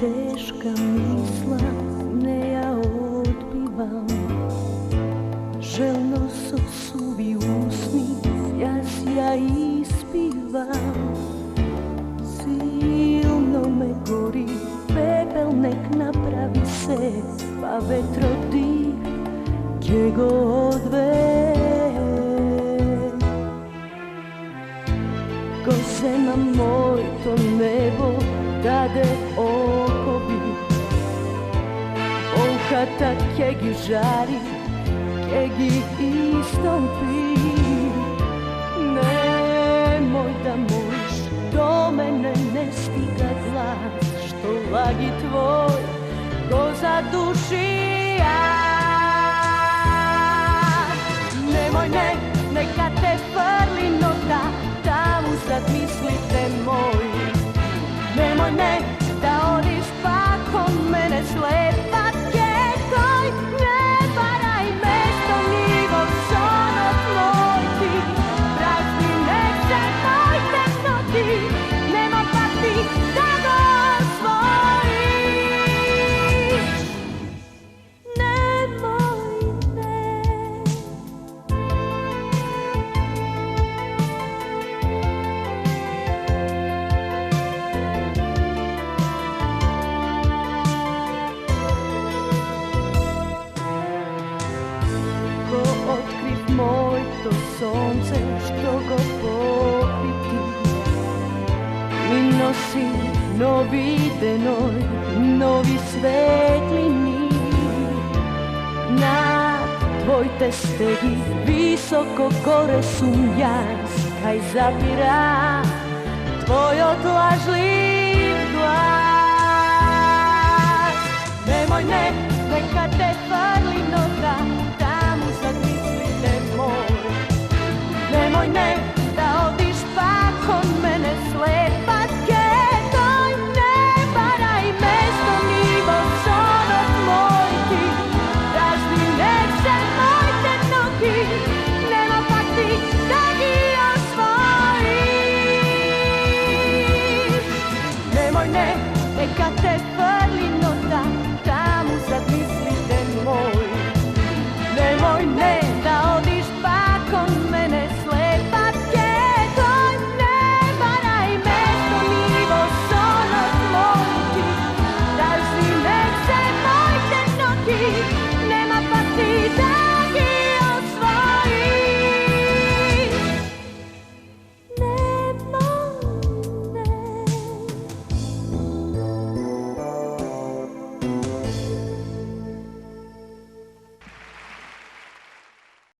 teška misla ne ja odbivam. Željno su suvi usni, ja ispivam. Silno me gori, pepel nek napravi se, pa vetro dih gdje go odve. Ko zema moj to nebo dade okobi, Olhata kegi žari, kegi istompi. Nemoj da moliš, do mene ne stiga glas, što lagi tvoj go zaduši. Nemoj ne, neka te vrli nota, da uzad mislite moj. Nemoj ne, da odiš pa ko mene slepa kjetoj. Ne varaj me što njivog sono tvoj ti, prazni nek se moj temnoti, nema pa ti da go osvojiš. Nemoj ne. Otkriv moj to sonce što go pokriti, mi nosi novi denoj, novi svetli mir. Na tvoj te stegi visoko gore sumnjas, kaj zapira tvoj odlažljiv glas.